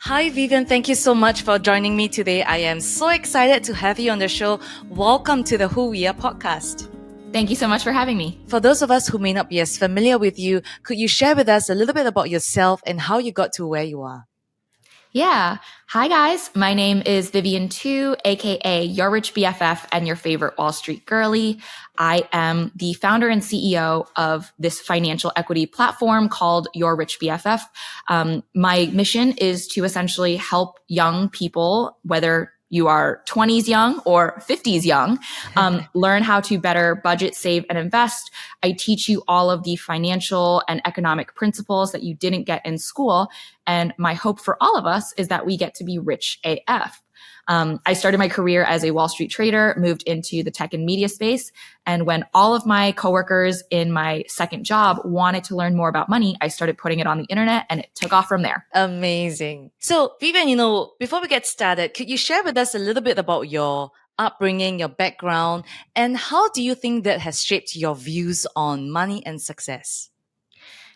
Hi, Vivian. Thank you so much for joining me today. I am so excited to have you on the show. Welcome to the Who We Are podcast. Thank you so much for having me. For those of us who may not be as familiar with you, could you share with us a little bit about yourself and how you got to where you are? Yeah. Hi, guys. My name is Vivian Tu, aka your Rich BFF and your favorite Wall Street girly. I am the founder and CEO of this financial equity platform called Your Rich BFF. My mission is to essentially help young people, whether you are 20s young or 50s young, learn how to better budget, save, and invest. I teach you all of the financial and economic principles that you didn't get in school. And my hope for all of us is that we get to be rich AF. I started my career as a Wall Street trader, moved into the tech and media space. And when all of my coworkers in my second job wanted to learn more about money, I started putting it on the internet and it took off from there. Amazing. So, Vivian, before we get started, could you share with us a little bit about your upbringing, your background, and how do you think that has shaped your views on money and success?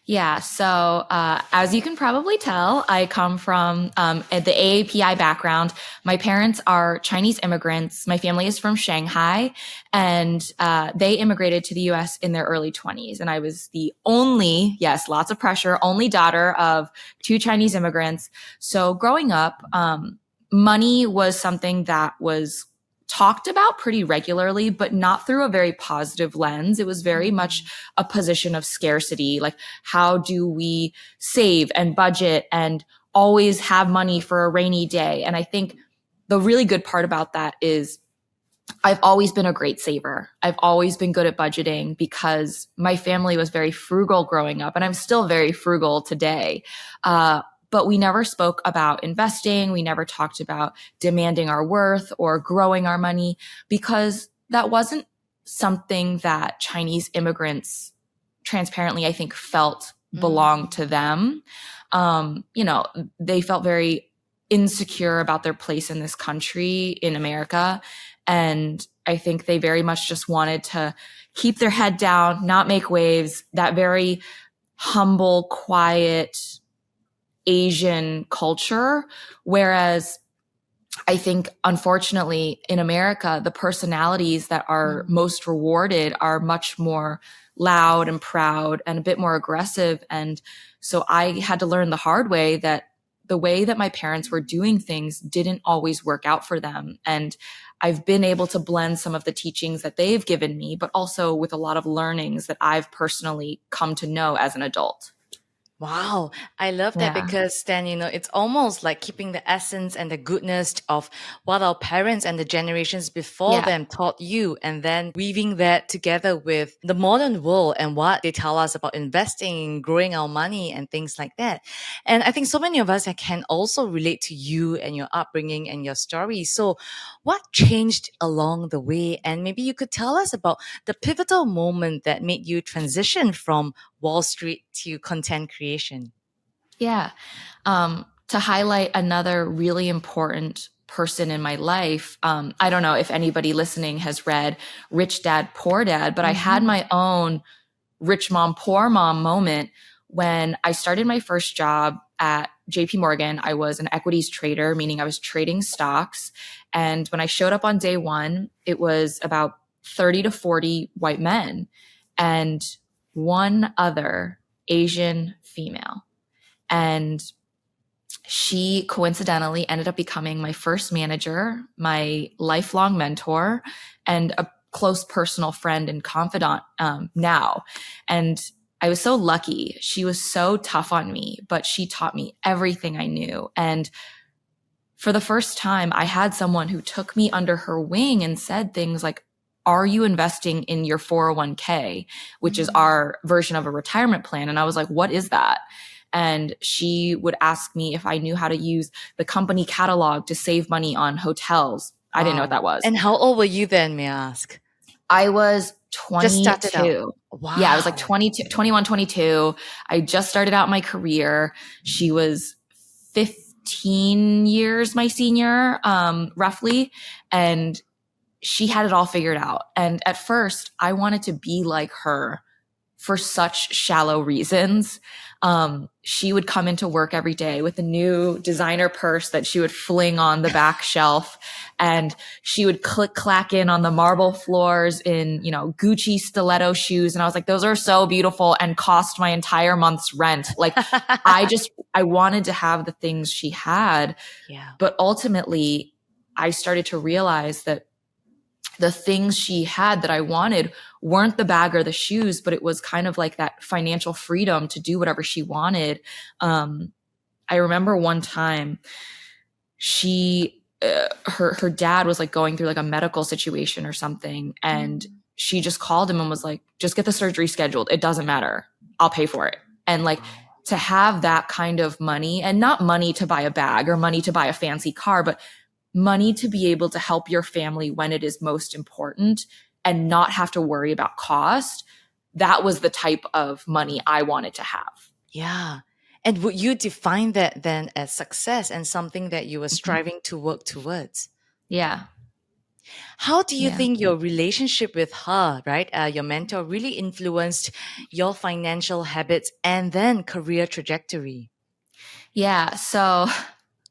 Yeah. So, as you can probably tell, I come from the AAPI background. My parents are Chinese immigrants. My family is from Shanghai, and they immigrated to the US in their early 20s. And I was the only, yes, lots of pressure, only daughter of two Chinese immigrants. So, growing up, money was something that was talked about pretty regularly, but not through a very positive lens. It was very much a position of scarcity. Like, how do we save and budget and always have money for a rainy day? And I think the really good part about that is I've always been a great saver. I've always been good at budgeting because my family was very frugal growing up, and I'm still very frugal today. But we never spoke about investing. We never talked about demanding our worth or growing our money because that wasn't something that Chinese immigrants transparently, I think, felt belonged to them. They felt very insecure about their place in this country, in America. And I think they very much just wanted to keep their head down, not make waves, that very humble, quiet Asian culture. Whereas I think, unfortunately, in America, the personalities that are most rewarded are much more loud and proud and a bit more aggressive. And so I had to learn the hard way that the way that my parents were doing things didn't always work out for them. And I've been able to blend some of the teachings that they've given me, but also with a lot of learnings that I've personally come to know as an adult. Wow, I love that Yeah. because then, it's almost like keeping the essence and the goodness of what our parents and the generations before Yeah. them taught you, and then weaving that together with the modern world and what they tell us about investing, growing our money, and things like that. And I think so many of us can also relate to you and your upbringing and your story. So, what changed along the way? And maybe you could tell us about the pivotal moment that made you transition from Wall Street to content creation. Yeah. To highlight another really important person in my life, I don't know if anybody listening has read Rich Dad, Poor Dad, but I had my own rich mom, poor mom moment when I started my first job at JP Morgan. I was an equities trader, meaning I was trading stocks. And when I showed up on day one, it was about 30 to 40 white men and one other Asian female. And she coincidentally ended up becoming my first manager, my lifelong mentor, and a close personal friend and confidant now. And I was so lucky. She was so tough on me, but she taught me everything I knew. And for the first time, I had someone who took me under her wing and said things like, are you investing in your 401k, which is our version of a retirement plan? And I was like, what is that? And she would ask me if I knew how to use the company catalog to save money on hotels. I didn't know what that was. And how old were you then, may I ask? I was Just started out. 22. Wow. Yeah, I was like 22, 21, 22. I just started out my career. She was 15 years my senior, roughly. And she had it all figured out. And at first, I wanted to be like her for such shallow reasons. She would come into work every day with a new designer purse that she would fling on the back shelf, and she would click clack in on the marble floors in, you know, Gucci stiletto shoes. And I was like, those are so beautiful and cost my entire month's rent. Like I wanted to have the things she had. Yeah. But ultimately I started to realize that the things she had that I wanted weren't the bag or the shoes, but it was kind of like that financial freedom to do whatever she wanted. I remember one time her dad was like going through like a medical situation or something. And she just called him and was like, just get the surgery scheduled. It doesn't matter. I'll pay for it. And like to have that kind of money, and not money to buy a bag or money to buy a fancy car, but money to be able to help your family when it is most important and not have to worry about cost. That was the type of money I wanted to have. Yeah. And would you define that then as success and something that you were striving to work towards? Yeah. How do you Yeah. think your relationship with her, right, your mentor, really influenced your financial habits and then career trajectory? Yeah. So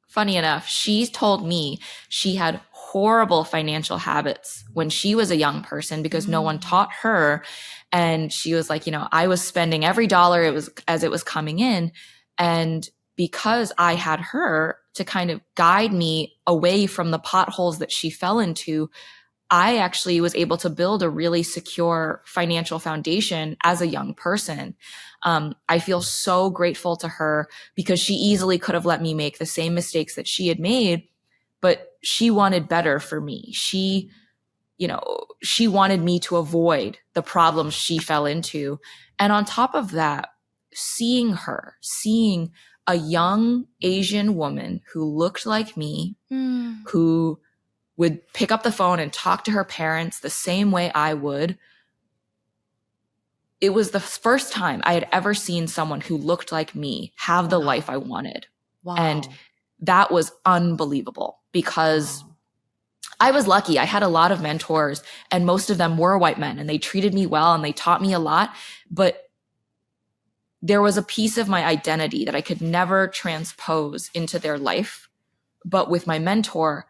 funny enough, she told me she had horrible financial habits when she was a young person because no one taught her. And she was like, you know, I was spending every dollar it was coming in. And because I had her to kind of guide me away from the potholes that she fell into, I actually was able to build a really secure financial foundation as a young person. I feel so grateful to her because she easily could have let me make the same mistakes that she had made, but she wanted better for me. She wanted me to avoid the problems she fell into. And on top of that, seeing a young Asian woman who looked like me, who would pick up the phone and talk to her parents the same way I would. It was the first time I had ever seen someone who looked like me have the life I wanted. Wow. And that was unbelievable because I was lucky. I had a lot of mentors and most of them were white men and they treated me well and they taught me a lot. But there was a piece of my identity that I could never transpose into their life. But with my mentor,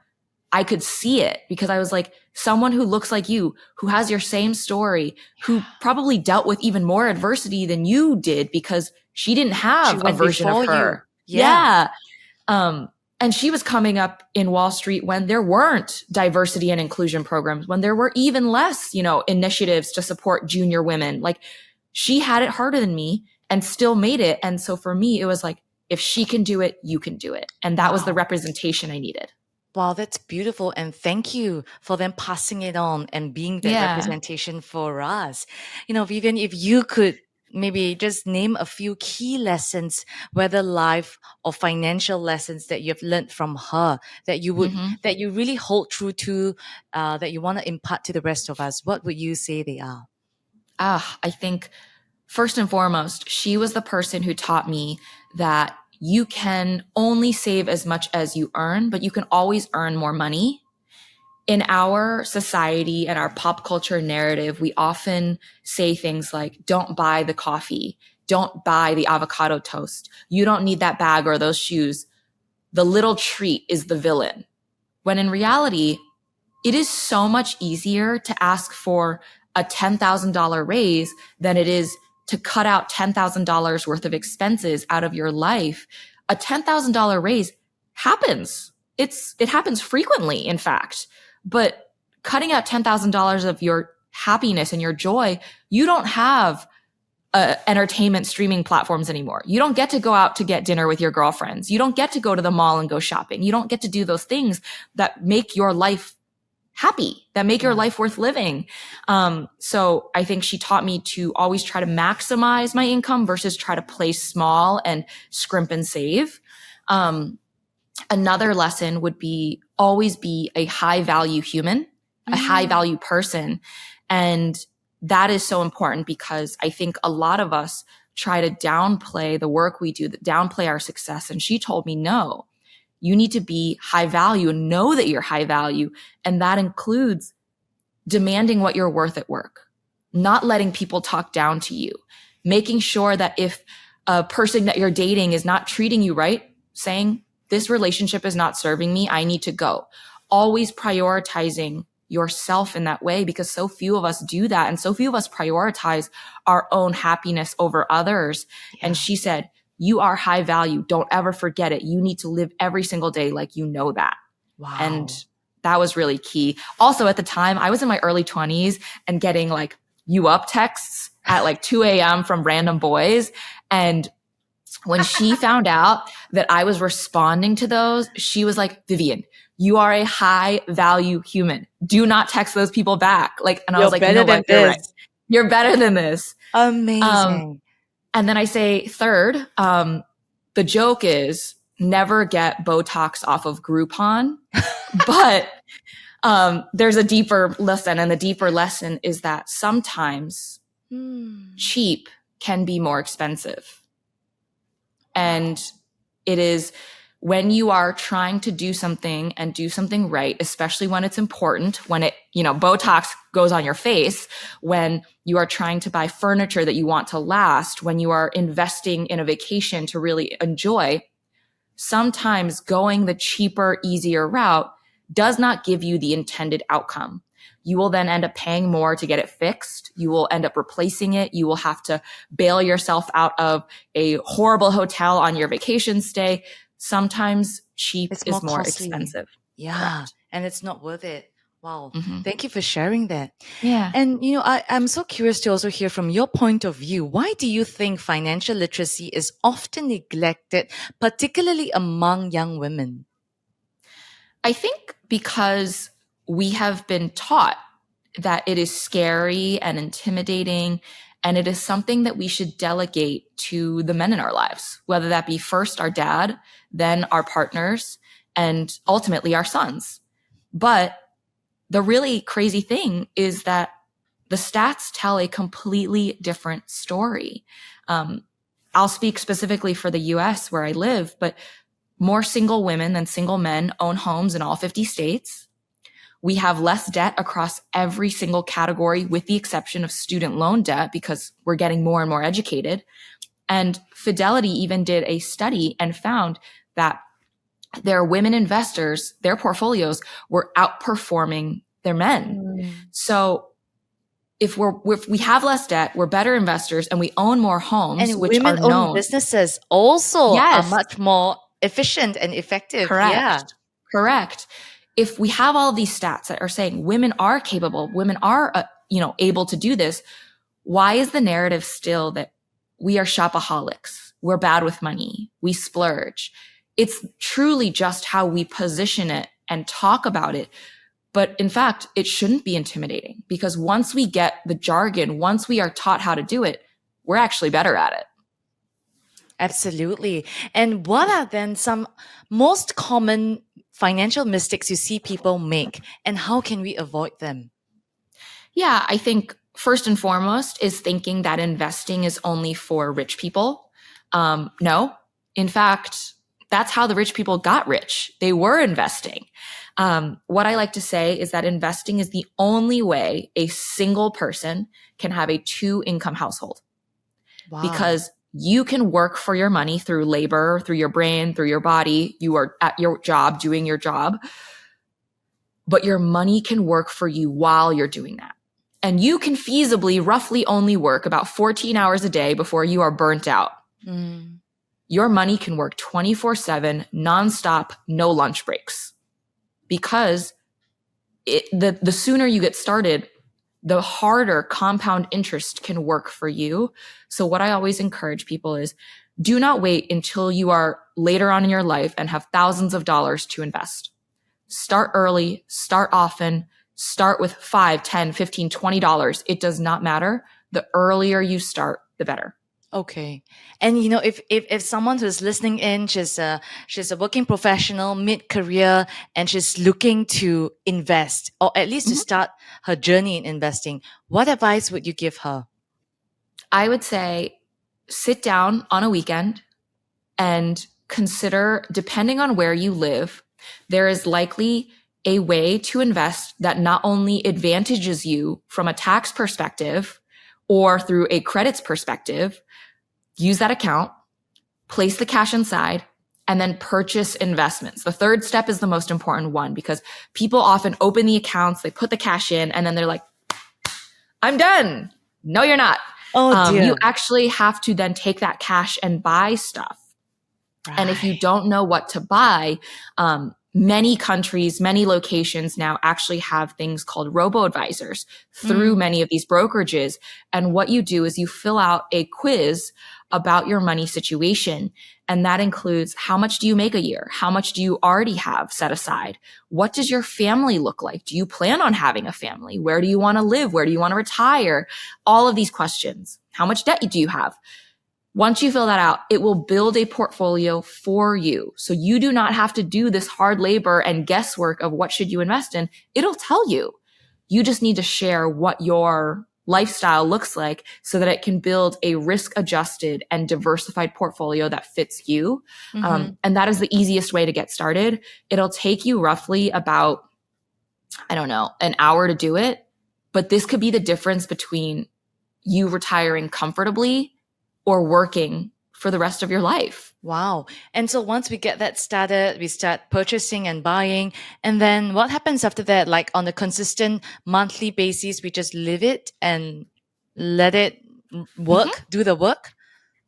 I could see it because I was like, someone who looks like you, who has your same story, who probably dealt with even more adversity than you did because she didn't have a version of her. Yeah. And she was coming up in Wall Street when there weren't diversity and inclusion programs, when there were even less, initiatives to support junior women. Like, she had it harder than me and still made it. And so for me, it was like, if she can do it, you can do it. And that was the representation I needed. Wow, that's beautiful. And thank you for them passing it on and being that representation for us. Vivian, if you could maybe just name a few key lessons, whether life or financial lessons that you've learned from her, that you would, that you really hold true to, that you want to impart to the rest of us, what would you say they are? I think first and foremost, she was the person who taught me that you can only save as much as you earn, but you can always earn more money. In our society and our pop culture narrative, we often say things like, don't buy the coffee, don't buy the avocado toast. You don't need that bag or those shoes. The little treat is the villain. When in reality, it is so much easier to ask for a $10,000 raise than it is to cut out $10,000 worth of expenses out of your life. A $10,000 raise happens. It happens frequently, in fact. But cutting out $10,000 of your happiness and your joy, you don't have entertainment streaming platforms anymore. You don't get to go out to get dinner with your girlfriends. You don't get to go to the mall and go shopping. You don't get to do those things that make your life happy, that make your life worth living. So I think she taught me to always try to maximize my income versus try to play small and scrimp and save. Another lesson would be always be a high value human, a high value person. And that is so important because I think a lot of us try to downplay the work we do, downplay our success. And she told me, no, you need to be high value and know that you're high value. And that includes demanding what you're worth at work, not letting people talk down to you, making sure that if a person that you're dating is not treating you right, saying, this relationship is not serving me, I need to go. Always prioritizing yourself in that way, because so few of us do that. And so few of us prioritize our own happiness over others. Yeah. And she said, you are high value. Don't ever forget it. You need to live every single day like you know that. Wow. And that was really key. Also, at the time, I was in my early 20s and getting like you up texts at like 2 a.m. from random boys. And when she found out that I was responding to those, she was like, Vivian, you are a high value human. Do not text those people back. Like, and I was like, you know what? You're right. You're better than this. Amazing. And then I say third, the joke is never get Botox off of Groupon, but there's a deeper lesson, and the deeper lesson is that sometimes cheap can be more expensive. And it is when you are trying to do something and do something right, especially when it's important, when it, Botox goes on your face, when you are trying to buy furniture that you want to last, when you are investing in a vacation to really enjoy, sometimes going the cheaper, easier route does not give you the intended outcome. You will then end up paying more to get it fixed. You will end up replacing it. You will have to bail yourself out of a horrible hotel on your vacation stay. Sometimes cheap is more expensive. Yeah. Correct. And it's not worth it. Wow. Mm-hmm. Thank you for sharing that. Yeah. And, I'm so curious to also hear from your point of view. Why do you think financial literacy is often neglected, particularly among young women? I think because we have been taught that it is scary and intimidating, and it is something that we should delegate to the men in our lives, whether that be first our dad, then our partners, and ultimately our sons. But the really crazy thing is that the stats tell a completely different story. I'll speak specifically for the US where I live, but more single women than single men own homes in all 50 states. We have less debt across every single category with the exception of student loan debt because we're getting more and more educated. And Fidelity even did a study and found that their women investors, their portfolios were outperforming their men. So if we have less debt, we're better investors, and we own more homes, and which are known. Women-owned businesses also are much more efficient and effective. Correct. Yeah. Correct. If we have all these stats that are saying women are capable, women are, able to do this, why is the narrative still that we are shopaholics? We're bad with money. We splurge. It's truly just how we position it and talk about it. But in fact, it shouldn't be intimidating because once we get the jargon, once we are taught how to do it, we're actually better at it. Absolutely. And what are then some most common financial mistakes you see people make, and how can we avoid them? Yeah, I think first and foremost is thinking that investing is only for rich people. No, in fact, that's how the rich people got rich. They were investing. What I like to say is that investing is the only way a single person can have a 2-income household. Wow. Because you can work for your money through labor, through your brain, through your body. You are at your job, doing your job. But your money can work for you while you're doing that. And you can feasibly roughly only work about 14 hours a day before you are burnt out. Mm. Your money can work 24/7, nonstop, no lunch breaks. Because the sooner you get started, the harder compound interest can work for you. So what I always encourage people is do not wait until you are later on in your life and have thousands of dollars to invest. Start early, start often, start with $5, $10, $15, $20. It does not matter. The earlier you start, the better. Okay. And if someone who's listening in, she's a working professional, mid-career, and she's looking to invest, or at least to start her journey in investing, what advice would you give her? I would say sit down on a weekend and consider, depending on where you live, there is likely a way to invest that not only advantages you from a tax perspective or through a credits perspective, use that account, place the cash inside, and then purchase investments. The third step is the most important one because people often open the accounts, they put the cash in, and then they're like, I'm done. No, you're not. Oh dear. You actually have to then take that cash and buy stuff. Right. And if you don't know what to buy, many countries, many locations now actually have things called robo-advisors through many of these brokerages. And what you do is you fill out a quiz about your money situation. And that includes how much do you make a year? How much do you already have set aside? What does your family look like? Do you plan on having a family? Where do you want to live? Where do you want to retire? All of these questions. How much debt do you have? Once you fill that out, it will build a portfolio for you. So you do not have to do this hard labor and guesswork of what should you invest in. It'll tell you. You just need to share what your lifestyle looks like so that it can build a risk-adjusted and diversified portfolio that fits you. And that is the easiest way to get started. It'll take you roughly about, I don't know, an hour to do it. But this could be the difference between you retiring comfortably or working for the rest of your life. Wow. And so once we get that started, we start purchasing and buying. And then what happens after that? Like on a consistent monthly basis, we just live it and let it work, do the work?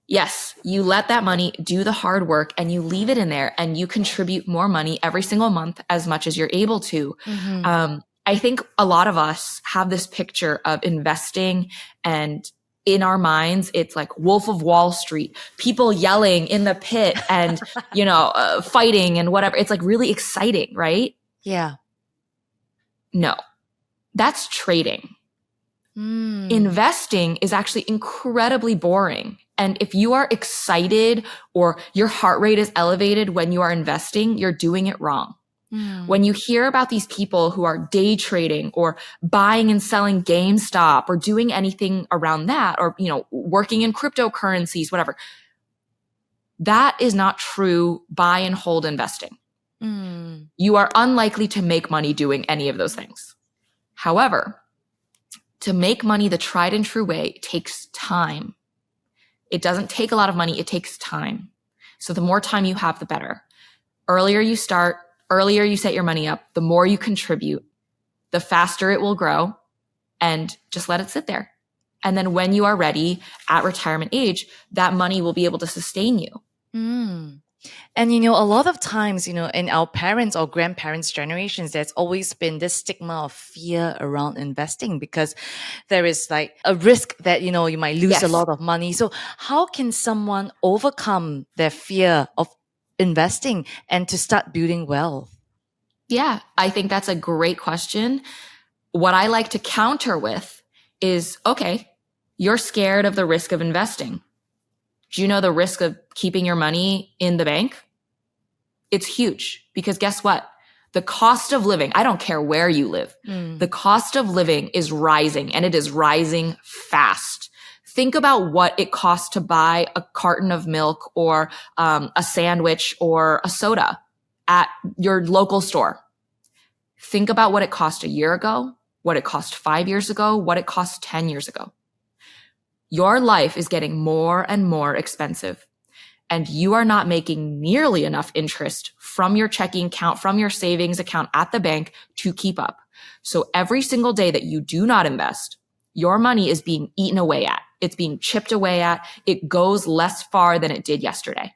Yes, you let that money do the hard work and you leave it in there and you contribute more money every single month as much as you're able to. I think a lot of us have this picture of investing, and in our minds, it's like Wolf of Wall Street, people yelling in the pit and, fighting and whatever. It's like really exciting, right? Yeah. No, that's trading. Investing is actually incredibly boring. And if you are excited or your heart rate is elevated when you are investing, you're doing it wrong. When you hear about these people who are day trading or buying and selling GameStop or doing anything around that, or, working in cryptocurrencies, whatever, that is not true buy and hold investing. You are unlikely to make money doing any of those things. However, to make money the tried and true way takes time. It doesn't take a lot of money. It takes time. So the more time you have, the better. Earlier you start, earlier you set your money up, the more you contribute, the faster it will grow, and just let it sit there. And then when you are ready at retirement age, that money will be able to sustain you. And, a lot of times, in our parents' or grandparents' generations, there's always been this stigma of fear around investing because there is like a risk that, you might lose a lot of money. So how can someone overcome their fear of investing and to start building wealth? Yeah, I think that's a great question. What I like to counter with is, okay, you're scared of the risk of investing. Do you know the risk of keeping your money in the bank? It's huge because guess what? The cost of living, I don't care where you live, the cost of living is rising, and it is rising fast. Think about what it costs to buy a carton of milk or a sandwich or a soda at your local store. Think about what it cost a year ago, what it cost 5 years ago, what it cost 10 years ago. Your life is getting more and more expensive, and you are not making nearly enough interest from your checking account, from your savings account at the bank to keep up. So every single day that you do not invest, your money is being eaten away at. It's being chipped away at. It goes less far than it did yesterday.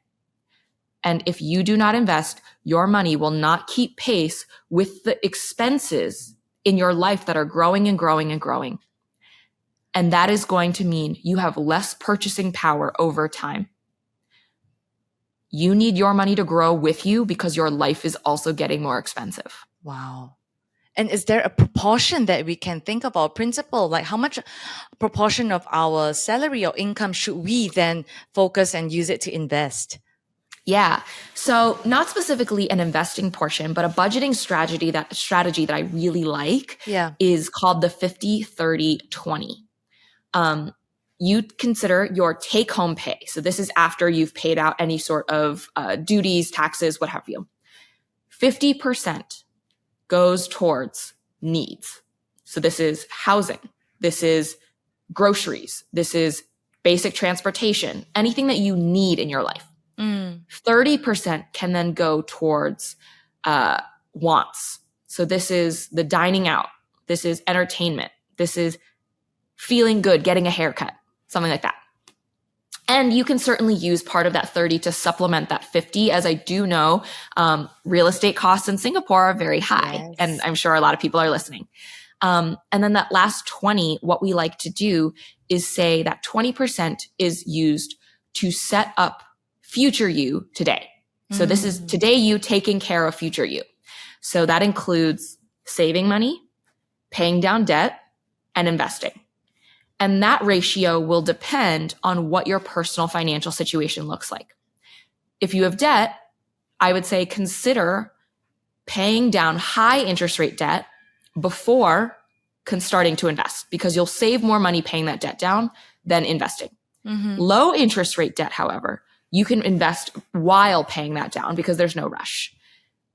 And if you do not invest, your money will not keep pace with the expenses in your life that are growing and growing and growing. And that is going to mean you have less purchasing power over time. You need your money to grow with you because your life is also getting more expensive. Wow. And is there a proportion that we can think about, principle, like how much proportion of our salary or income should we then focus and use it to invest? Yeah. So not specifically an investing portion, but a budgeting strategy that I really like is called the 50-30-20. You consider your take-home pay. So this is after you've paid out any sort of duties, taxes, what have you. 50% goes towards needs. So this is housing. This is groceries. This is basic transportation, anything that you need in your life. 30% can then go towards wants. So this is the dining out. This is entertainment. This is feeling good, getting a haircut, something like that. And you can certainly use part of that 30 to supplement that 50, as I do know real estate costs in Singapore are very high. Yes. And I'm sure a lot of people are listening. And then that last 20, what we like to do is say that 20% is used to set up future you today. So this is today you taking care of future you. So that includes saving money, paying down debt, and investing. And that ratio will depend on what your personal financial situation looks like. If you have debt, I would say consider paying down high interest rate debt before starting to invest, because you'll save more money paying that debt down than investing. Low interest rate debt, however, you can invest while paying that down because there's no rush.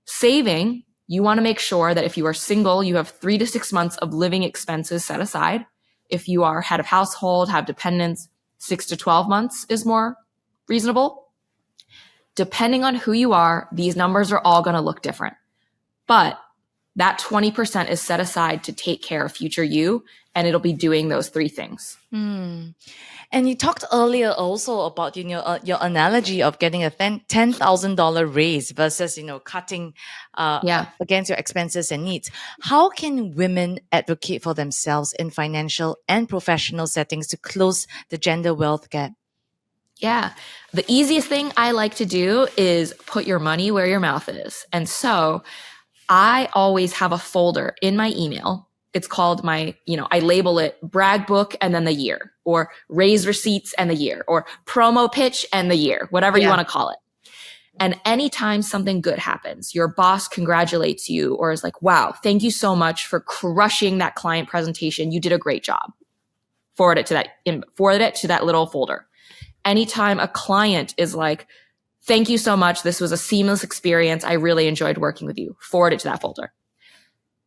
Saving, you want to make sure that if you are single, you have 3 to 6 months of living expenses set aside. If you are head of household, have dependents, 6 to 12 months is more reasonable. Depending on who you are, these numbers are all going to look different. But that 20% is set aside to take care of future you, and it'll be doing those 3 things. And you talked earlier also about, your analogy of getting a $10,000 raise versus, cutting against your expenses and needs. How can women advocate for themselves in financial and professional settings to close the gender wealth gap? Yeah. The easiest thing I like to do is put your money where your mouth is. And so I always have a folder in my email. It's called I label it brag book and then the year, or raise receipts and the year, or promo pitch and the year, whatever you want to call it. And anytime something good happens, your boss congratulates you or is like, wow, thank you so much for crushing that client presentation. You did a great job. Forward it to that little folder. Anytime a client is like, thank you so much. This was a seamless experience. I really enjoyed working with you. Forward it to that folder.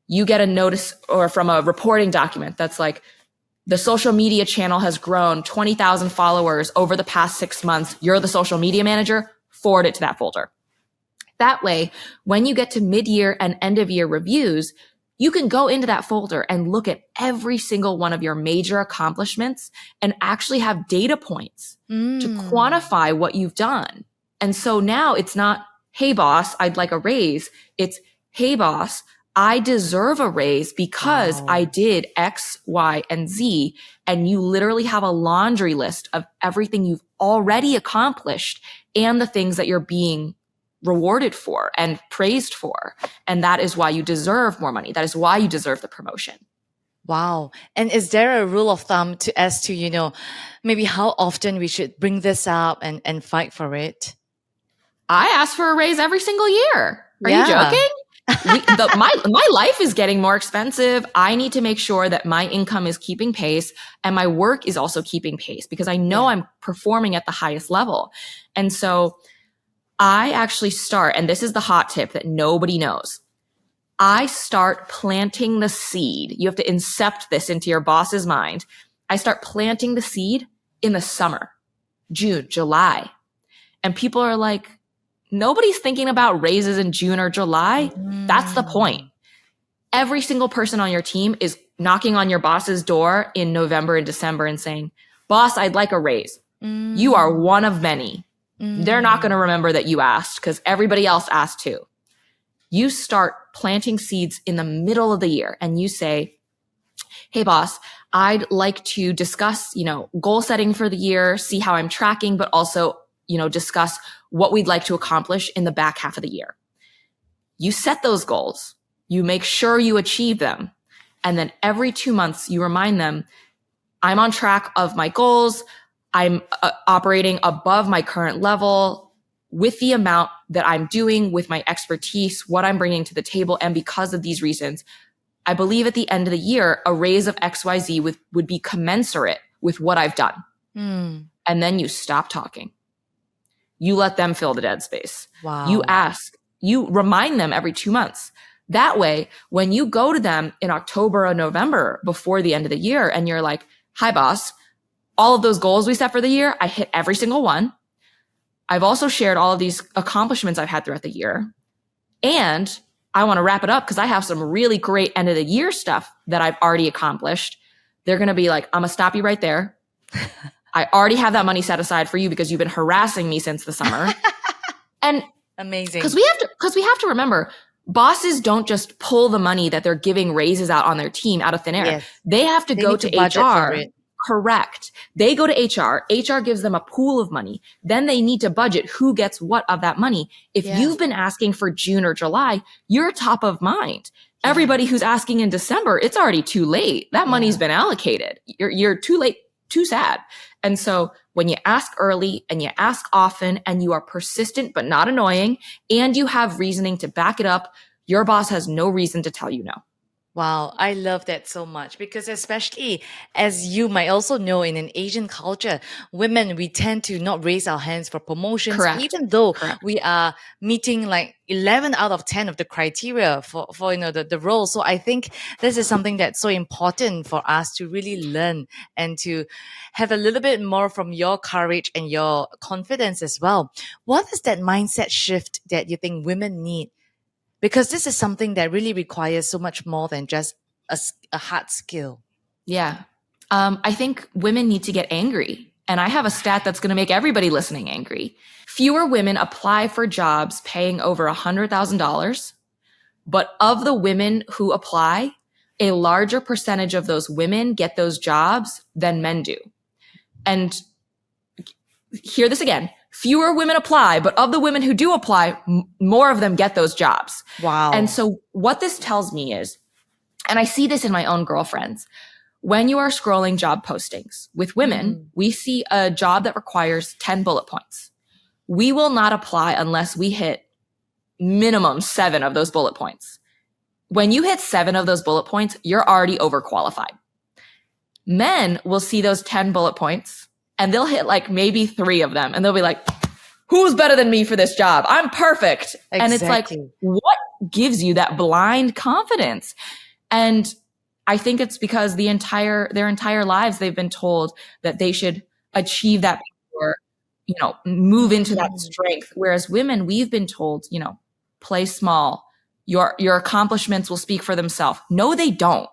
You get a notice or from a reporting document that's like, the social media channel has grown 20,000 followers over the past 6 months. You're the social media manager. Forward it to that folder. That way, when you get to mid-year and end-of-year reviews, you can go into that folder and look at every single one of your major accomplishments and actually have data points to quantify what you've done. And so now it's not, hey, boss, I'd like a raise. It's, hey, boss, I deserve a raise because I did X, Y, and Z. And you literally have a laundry list of everything you've already accomplished and the things that you're being rewarded for and praised for. And that is why you deserve more money. That is why you deserve the promotion. Wow. And is there a rule of thumb as to, maybe how often we should bring this up and fight for it? I ask for a raise every single year. Are you joking? My life is getting more expensive. I need to make sure that my income is keeping pace and my work is also keeping pace because I know I'm performing at the highest level. And so I actually start, and this is the hot tip that nobody knows. I start planting the seed. You have to incept this into your boss's mind. I start planting the seed in the summer, June, July. And people are like, nobody's thinking about raises in June or July. That's the point. Every single person on your team is knocking on your boss's door in November and December and saying, boss, I'd like a raise. You are one of many. They're not going to remember that you asked because everybody else asked too. You start planting seeds in the middle of the year and you say, hey, boss, I'd like to discuss, goal setting for the year, see how I'm tracking, but also, discuss what we'd like to accomplish in the back half of the year. You set those goals. You make sure you achieve them. And then every 2 months, you remind them, I'm on track of my goals. I'm operating above my current level with the amount that I'm doing with my expertise, what I'm bringing to the table. And because of these reasons, I believe at the end of the year, a raise of XYZ would be commensurate with what I've done. And then you stop talking. You let them fill the dead space. Wow. You remind them every 2 months. That way, when you go to them in October or November before the end of the year and you're like, hi, boss, all of those goals we set for the year, I hit every single one. I've also shared all of these accomplishments I've had throughout the year. And I want to wrap it up because I have some really great end of the year stuff that I've already accomplished. They're going to be like, I'm going to stop you right there. I already have that money set aside for you because you've been harassing me since the summer. And amazing. Because we have to remember, bosses don't just pull the money that they're giving raises out on their team out of thin air. Yes. They have to go to HR. Correct. They go to HR. HR gives them a pool of money. Then they need to budget who gets what of that money. If you've been asking for June or July, you're top of mind. Yeah. Everybody who's asking in December, it's already too late. That money's been allocated. You're too late, too sad. And so when you ask early and you ask often and you are persistent but not annoying and you have reasoning to back it up, your boss has no reason to tell you no. Wow, I love that so much because especially as you might also know in an Asian culture, women, we tend to not raise our hands for promotions, even though we are meeting like 11 out of 10 of the criteria for the role. So I think this is something that's so important for us to really learn and to have a little bit more from your courage and your confidence as well. What is that mindset shift that you think women need? Because this is something that really requires so much more than just a hard skill. Yeah. I think women need to get angry. And I have a stat that's going to make everybody listening angry. Fewer women apply for jobs paying over $100,000. But of the women who apply, a larger percentage of those women get those jobs than men do. And hear this again. Fewer women apply, but of the women who do apply, more of them get those jobs. Wow. And so what this tells me is, and I see this in my own girlfriends, when you are scrolling job postings with women, we see a job that requires 10 bullet points. We will not apply unless we hit minimum 7 of those bullet points. When you hit 7 of those bullet points, you're already overqualified. Men will see those 10 bullet points and they'll hit like maybe 3 of them and they'll be like, who's better than me for this job? I'm perfect. Exactly. And it's like, what gives you that blind confidence? And I think it's because their entire lives, they've been told that they should achieve that or, move into that strength. Whereas women, we've been told, play small. Your accomplishments will speak for themselves. No, they don't.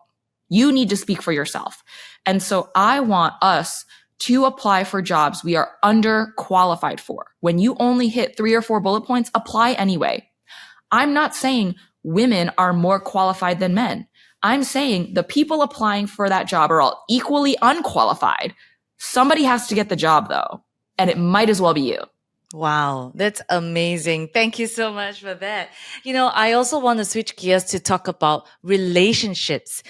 You need to speak for yourself. And so I want us to apply for jobs we are underqualified for. When you only hit 3 or 4 bullet points, apply anyway. I'm not saying women are more qualified than men. I'm saying the people applying for that job are all equally unqualified. Somebody has to get the job though, and it might as well be you. Wow, that's amazing. Thank you so much for that. I also want to switch gears to talk about relationships.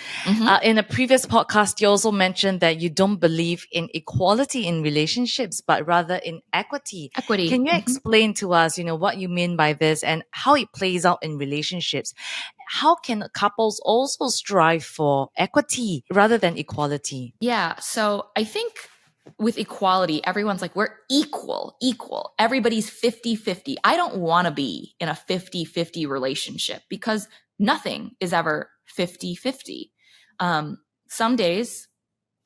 In a previous podcast, you also mentioned that you don't believe in equality in relationships, but rather in equity. Can you explain to us, what you mean by this and how it plays out in relationships? How can couples also strive for equity rather than equality? Yeah, so I think with equality, everyone's like, we're equal. Everybody's 50-50. I don't want to be in a 50-50 relationship because nothing is ever 50-50. Some days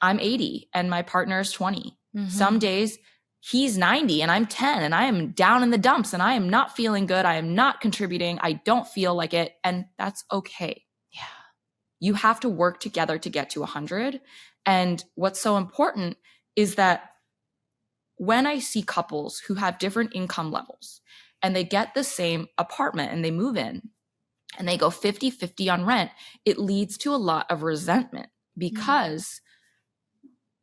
I'm 80 and my partner is 20. Some days he's 90 and I'm 10 and I am down in the dumps and I am not feeling good. I am not contributing. I don't feel like it. And that's okay. Yeah. You have to work together to get to 100. And what's so important is that when I see couples who have different income levels and they get the same apartment and they move in and they go 50-50 on rent, it leads to a lot of resentment because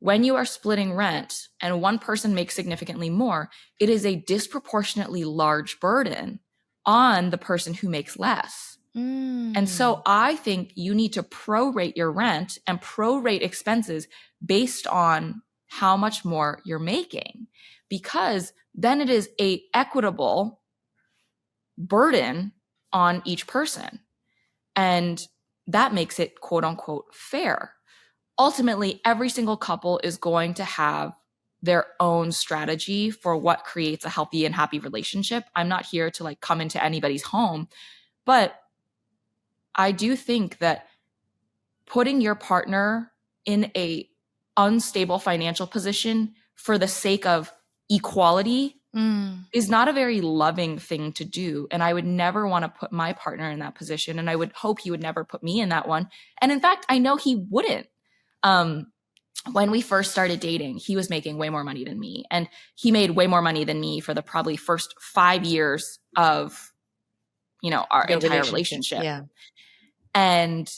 when you are splitting rent and one person makes significantly more, it is a disproportionately large burden on the person who makes less. And so I think you need to prorate your rent and prorate expenses based on how much more you're making, because then it is a equitable burden on each person. And that makes it quote unquote fair. Ultimately, every single couple is going to have their own strategy for what creates a healthy and happy relationship. I'm not here to come into anybody's home, but I do think that putting your partner in a unstable financial position for the sake of equality is not a very loving thing to do. And I would never want to put my partner in that position. And I would hope he would never put me in that one. And in fact, I know he wouldn't. When we first started dating, he was making way more money than me. And he made way more money than me for the probably first 5 years of, our Your entire relationship. Yeah. And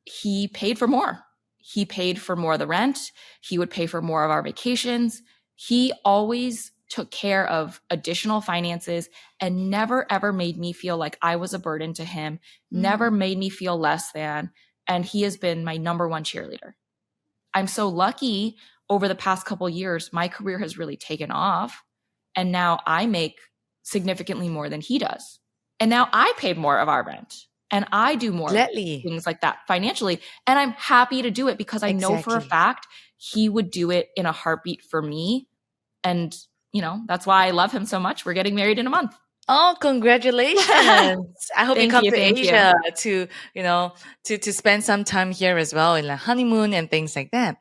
he paid for more. He paid for more of the rent. He would pay for more of our vacations. He always took care of additional finances and never, ever made me feel like I was a burden to him, never made me feel less than. And he has been my number one cheerleader. I'm so lucky over the past couple of years, my career has really taken off. And now I make significantly more than he does. And now I pay more of our rent. And I do more things like that financially. And I'm happy to do it because I know for a fact he would do it in a heartbeat for me. And, that's why I love him so much. We're getting married in a month. Oh, congratulations. I hope you come to Asia to, to spend some time here as well in like honeymoon and things like that.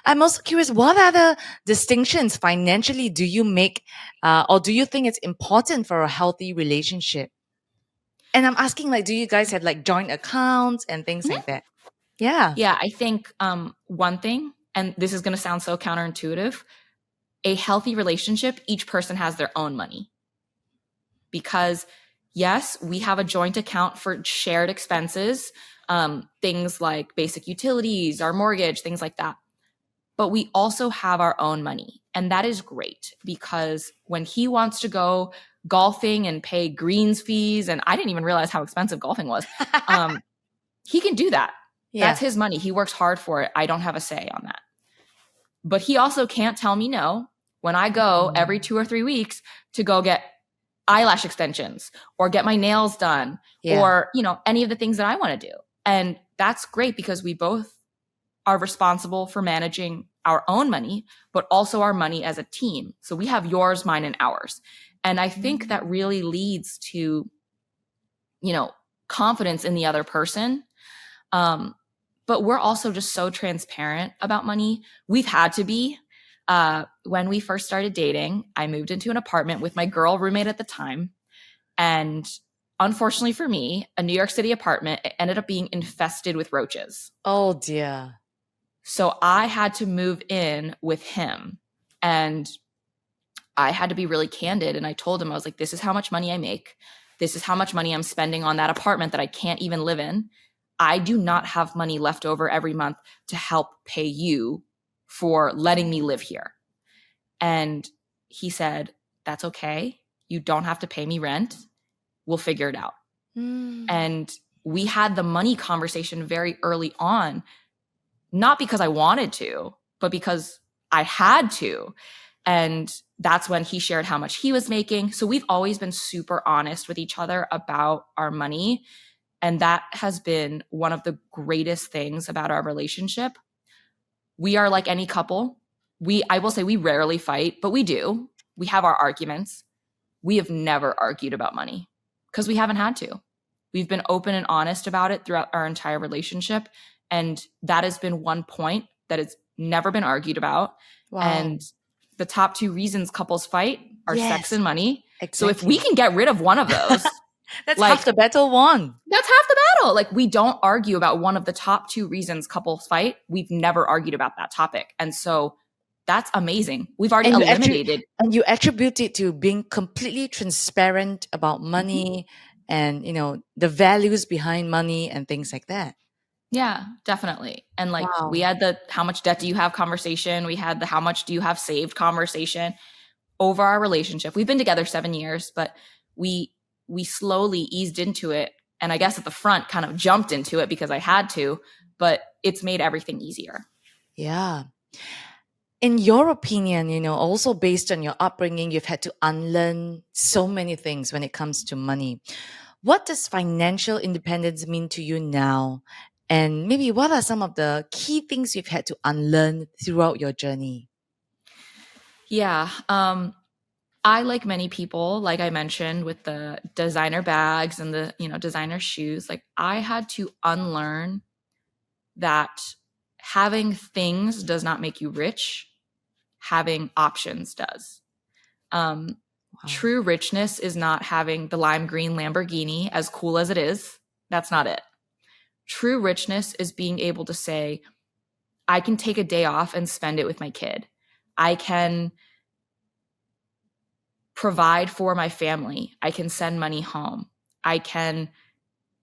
I'm also curious, what other distinctions financially do you make or do you think it's important for a healthy relationship? And I'm asking, like, do you guys have like joint accounts and things like that? Yeah. Yeah, I think one thing, and this is going to sound so counterintuitive, a healthy relationship, each person has their own money. Because yes, we have a joint account for shared expenses, things like basic utilities, our mortgage, things like that. But we also have our own money. And that is great because when he wants to go golfing and pay greens fees, and I didn't even realize how expensive golfing was, he can do that. Yeah. That's his money. He works hard for it. I don't have a say on that. But he also can't tell me no when I go every 2 or 3 weeks to go get eyelash extensions or get my nails done or, any of the things that I want to do. And that's great because we both are responsible for managing our own money, but also our money as a team. So we have yours, mine, and ours. And I think that really leads to, confidence in the other person. But we're also just so transparent about money. We've had to be. When we first started dating, I moved into an apartment with my girl roommate at the time. And unfortunately for me, a New York City apartment ended up being infested with roaches. Oh, dear. So I had to move in with him. And I had to be really candid. And I told him, I was like, this is how much money I make. This is how much money I'm spending on that apartment that I can't even live in. I do not have money left over every month to help pay you for letting me live here. And he said, that's okay. You don't have to pay me rent. We'll figure it out. And we had the money conversation very early on, not because I wanted to, but because I had to. And that's when he shared how much he was making. So we've always been super honest with each other about our money. And that has been one of the greatest things about our relationship. We are like any couple. I will say we rarely fight, but we do. We have our arguments. We have never argued about money because we haven't had to. We've been open and honest about it throughout our entire relationship. And that has been one point that has never been argued about. Wow. And the top 2 reasons couples fight are sex and money. Exactly. So if we can get rid of one of those, that's half the battle won. That's half the battle. Like, we don't argue about one of the top 2 reasons couples fight. We've never argued about that topic. And so that's amazing. We've already eliminated. And you attribute it to being completely transparent about money and, the values behind money and things like that. Yeah, definitely. And like, we had the how much debt do you have conversation. We had the how much do you have saved conversation over our relationship. We've been together 7 years, but we slowly eased into it. And I guess at the front kind of jumped into it because I had to, but it's made everything easier. Yeah. In your opinion, also based on your upbringing, you've had to unlearn so many things when it comes to money. What does financial independence mean to you now? And maybe what are some of the key things you've had to unlearn throughout your journey? Yeah. I, like many people, like I mentioned, with the designer bags and the, designer shoes, like I had to unlearn that having things does not make you rich. Having options does. True richness is not having the lime green Lamborghini, as cool as it is. That's not it. True richness is being able to say, I can take a day off and spend it with my kid. I can provide for my family. I can send money home. I can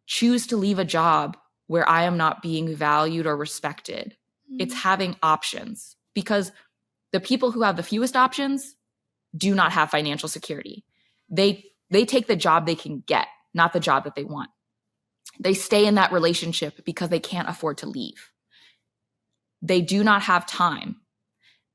choose to leave a job where I am not being valued or respected. It's having options, because the people who have the fewest options do not have financial security. They take the job they can get, not the job that they want. They stay in that relationship because they can't afford to leave. They do not have time.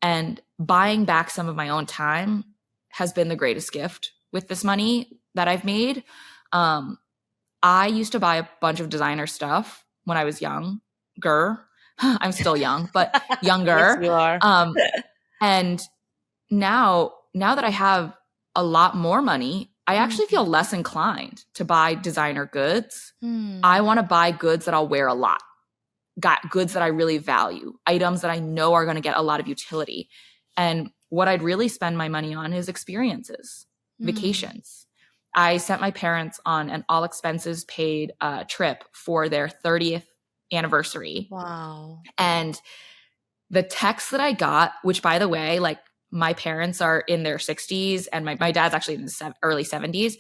And buying back some of my own time has been the greatest gift with this money that I've made. I used to buy a bunch of designer stuff when I was younger. I'm still young, but younger. Yes, you are. And now that I have a lot more money, I actually feel less inclined to buy designer goods. I want to buy goods that I'll wear a lot, goods that I really value, items that I know are going to get a lot of utility. And what I'd really spend my money on is experiences, vacations. I sent my parents on an all expenses paid trip for their 30th anniversary. Wow. And the text that I got, which by the way, like my parents are in their 60s and my dad's actually in his early 70s.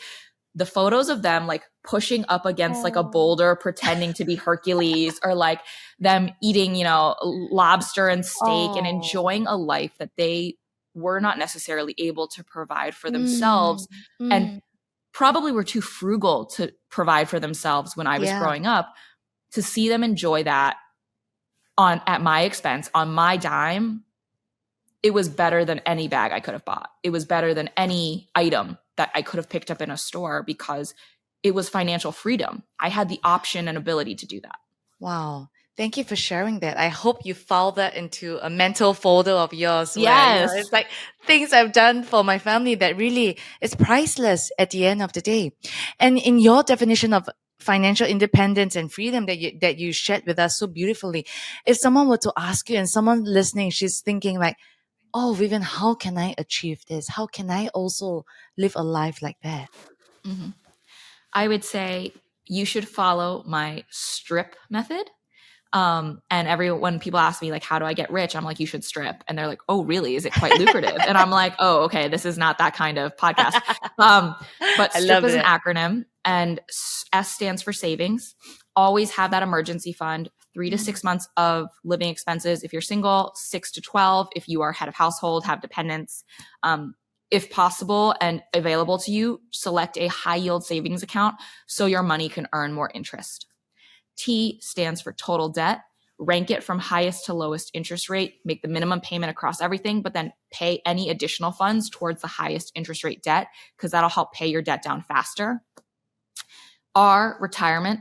The photos of them like pushing up against like a boulder, pretending to be Hercules, or like them eating, lobster and steak and enjoying a life that they were not necessarily able to provide for themselves, and probably were too frugal to provide for themselves when I was growing up. To see them enjoy that at my expense, on my dime, it was better than any bag I could have bought. It was better than any item that I could have picked up in a store, because it was financial freedom. I had the option and ability to do that. Wow. Thank you for sharing that. I hope you filed that into a mental folder of yours. Yes. Where, it's like things I've done for my family that really is priceless at the end of the day. And in your definition of financial independence and freedom that you shared with us so beautifully, if someone were to ask you, and someone listening, she's thinking like, oh, Vivian, how can I achieve this? How can I also live a life like that? I would say you should follow my strip method. And when people ask me like, how do I get rich? I'm like, you should strip. And they're like, oh, really? Is it quite lucrative? And I'm like, oh, okay, this is not that kind of podcast. But strip is an acronym, and S stands for savings. Always have that emergency fund, 3 to 6 months of living expenses. If you're single, 6 to 12. If you are head of household, have dependents, if possible and available to you, select a high yield savings account so your money can earn more interest. T stands for total debt. Rank it from highest to lowest interest rate. Make the minimum payment across everything, but then pay any additional funds towards the highest interest rate debt, because that'll help pay your debt down faster. R, retirement.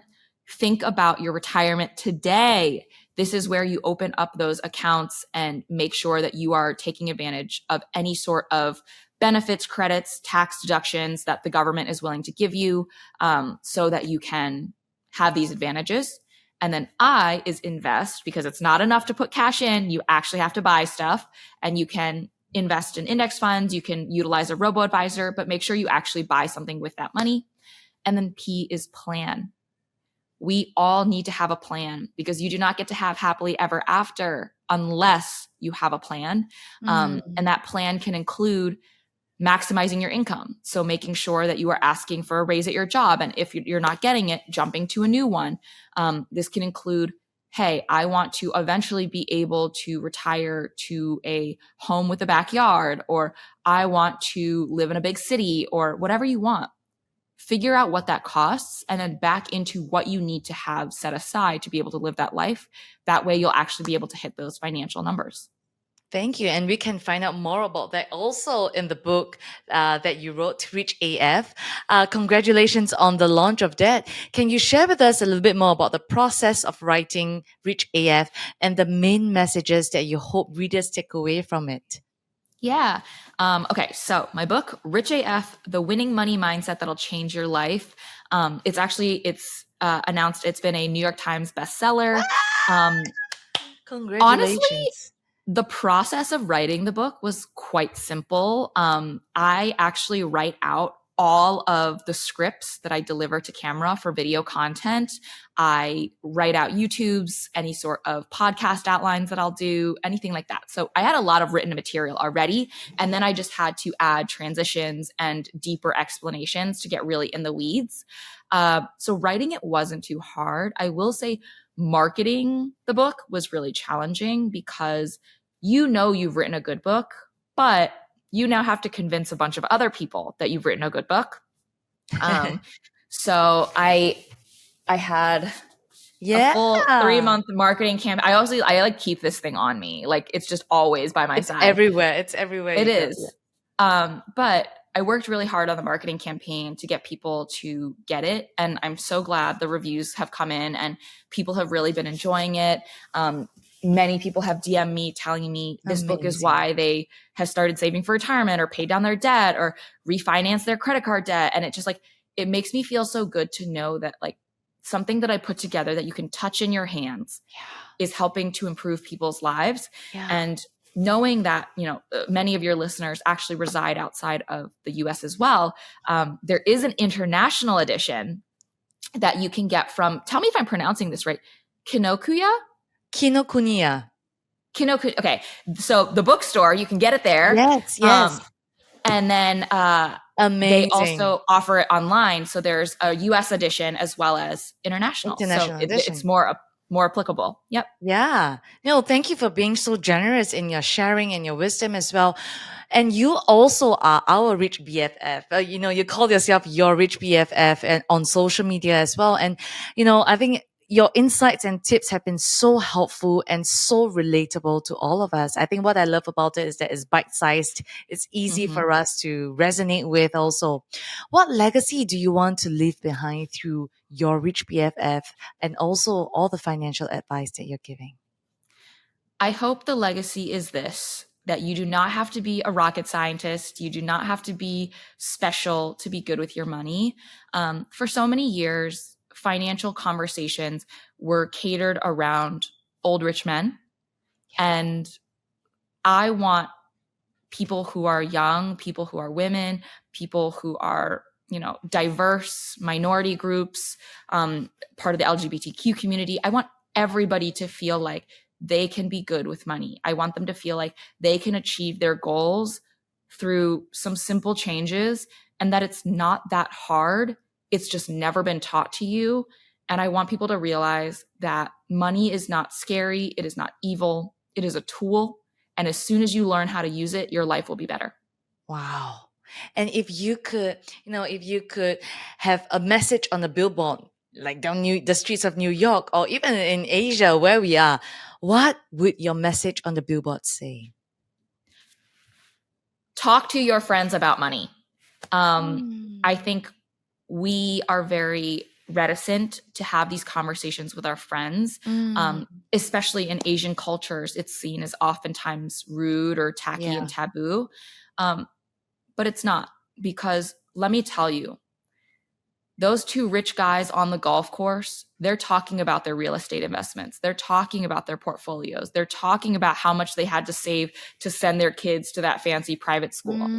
Think about your retirement today. This is where you open up those accounts and make sure that you are taking advantage of any sort of benefits, credits, tax deductions that the government is willing to give you, so that you can have these advantages. And then I is invest, because it's not enough to put cash in. You actually have to buy stuff, and you can invest in index funds. You can utilize a robo-advisor, but make sure you actually buy something with that money. And then P is plan. We all need to have a plan, because you do not get to have happily ever after unless you have a plan. And that plan can include maximizing your income. So making sure that you are asking for a raise at your job. And if you're not getting it, jumping to a new one. This can include, hey, I want to eventually be able to retire to a home with a backyard, or I want to live in a big city, or whatever you want. Figure out what that costs, and then back into what you need to have set aside to be able to live that life. That way you'll actually be able to hit those financial numbers. Thank you. And we can find out more about that also in the book that you wrote, Rich AF. Congratulations on the launch of that. Can you share with us a little bit more about the process of writing Rich AF and the main messages that you hope readers take away from it? Yeah. Okay. So my book, Rich AF, The Winning Money Mindset That'll Change Your Life. It's announced it's been a New York Times bestseller. Honestly, Congratulations. the process of writing the book was quite simple. I actually write out all of the scripts that I deliver to camera for video content. I write out YouTube's, any sort of podcast outlines that I'll do, anything like that. So I had a lot of written material already. And then I just had to add transitions and deeper explanations to get really in the weeds. So writing it wasn't too hard. I will say marketing the book was really challenging because you've written a good book, but you now have to convince a bunch of other people that you've written a good book. So I had a full 3-month marketing campaign. I like keep this thing on me. Like it's just always by my side. It's everywhere. It is. But I worked really hard on the marketing campaign to get people to get it. And I'm so glad the reviews have come in and people have really been enjoying it. Many people have DM'd me telling me this book is why they have started saving for retirement or paid down their debt or refinanced their credit card debt. And it just like, it makes me feel so good to know that like something that I put together that you can touch in your hands is helping to improve people's lives. And knowing that, many of your listeners actually reside outside of the US as well. There is an international edition that you can get from, tell me if I'm pronouncing this right, Kinokuniya? Kinokuniya. Okay. So the bookstore, you can get it there. Yes. And then they also offer it online. So there's a US edition as well as international edition. It's more applicable. Yep. Yeah. No, thank you for being so generous in your sharing and your wisdom as well. And you also are our Rich BFF. You call yourself your Rich BFF and on social media as well. And, I think your insights and tips have been so helpful and so relatable to all of us. I think what I love about it is that it's bite-sized. It's easy for us to resonate with also. What legacy do you want to leave behind through your Rich BFF and also all the financial advice that you're giving? I hope the legacy is this, that you do not have to be a rocket scientist. You do not have to be special to be good with your money. For so many years, financial conversations were catered around old rich men. And I want people who are young, people who are women, people who are, diverse minority groups, part of the LGBTQ community. I want everybody to feel like they can be good with money. I want them to feel like they can achieve their goals through some simple changes and that it's not that hard. It's just never been taught to you. And I want people to realize that money is not scary. It is not evil. It is a tool. And as soon as you learn how to use it, your life will be better. Wow. And if you could have a message on the billboard, like down the streets of New York or even in Asia where we are, what would your message on the billboard say? Talk to your friends about money. I think we are very reticent to have these conversations with our friends, especially in Asian cultures. It's seen as oftentimes rude or tacky and taboo. But it's not, because let me tell you, those two rich guys on the golf course, they're talking about their real estate investments. They're talking about their portfolios. They're talking about how much they had to save to send their kids to that fancy private school.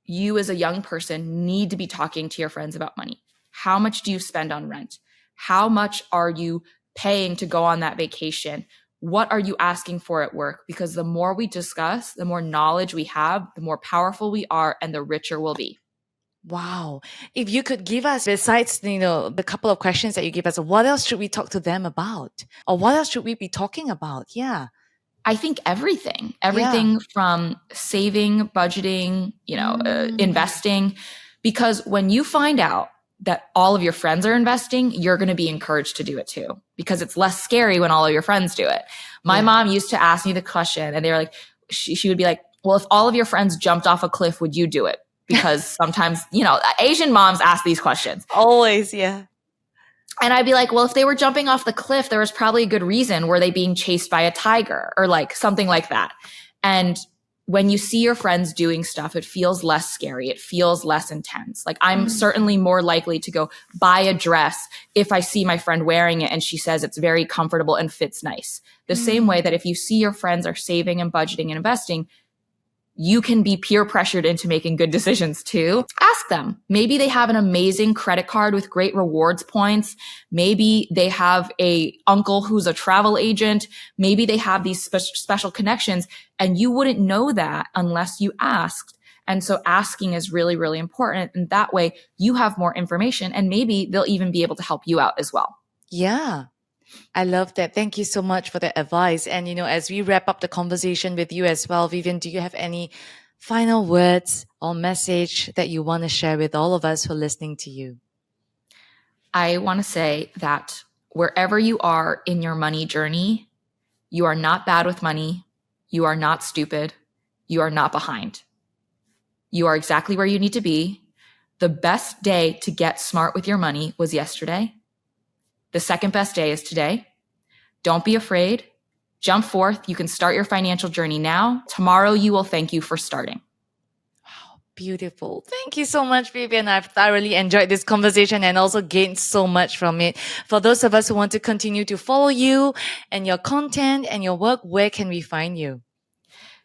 You as a young person need to be talking to your friends about money. How much do you spend on rent? How much are you paying to go on that vacation? What are you asking for at work? Because the more we discuss, the more knowledge we have, the more powerful we are, and the richer we'll be. Wow. If you could give us, besides, the couple of questions that you gave us, what else should we talk to them about? Or what else should we be talking about? Yeah. I think everything from saving, budgeting, investing, because when you find out that all of your friends are investing, you're going to be encouraged to do it too, because it's less scary when all of your friends do it. My mom used to ask me the question and they were like, she would be like, well, if all of your friends jumped off a cliff, would you do it? Because sometimes, Asian moms ask these questions. Always, yeah. And I'd be like, well, if they were jumping off the cliff, there was probably a good reason. Were they being chased by a tiger or like something like that? And when you see your friends doing stuff, it feels less scary. It feels less intense. Like I'm certainly more likely to go buy a dress if I see my friend wearing it and she says it's very comfortable and fits nice. The same way that if you see your friends are saving and budgeting and investing, you can be peer pressured into making good decisions too. Ask them. Maybe they have an amazing credit card with great rewards points. Maybe they have a uncle who's a travel agent. Maybe they have these special connections, and you wouldn't know that unless you asked. And so asking is really, really important. And that way you have more information, and maybe they'll even be able to help you out as well. Yeah. I love that. Thank you so much for the advice. And, as we wrap up the conversation with you as well, Vivian, do you have any final words or message that you want to share with all of us who are listening to you? I want to say that wherever you are in your money journey, you are not bad with money. You are not stupid. You are not behind. You are exactly where you need to be. The best day to get smart with your money was yesterday. The second best day is today. Don't be afraid. Jump forth. You can start your financial journey now. Tomorrow, you will thank you for starting. Wow, beautiful. Thank you so much, Vivian. I've thoroughly enjoyed this conversation and also gained so much from it. For those of us who want to continue to follow you and your content and your work, where can we find you?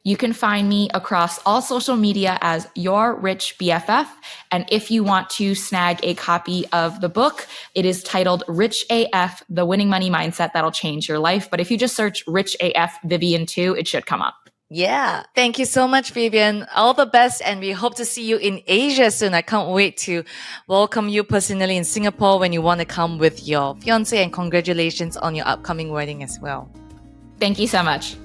You can find me across all social media as Your Rich BFF. And if you want to snag a copy of the book, it is titled Rich AF, The Winning Money Mindset That'll Change Your Life. But if you just search Rich AF Vivian Tu, it should come up. Yeah. Thank you so much, Vivian. All the best. And we hope to see you in Asia soon. I can't wait to welcome you personally in Singapore when you want to come with your fiance, and congratulations on your upcoming wedding as well. Thank you so much.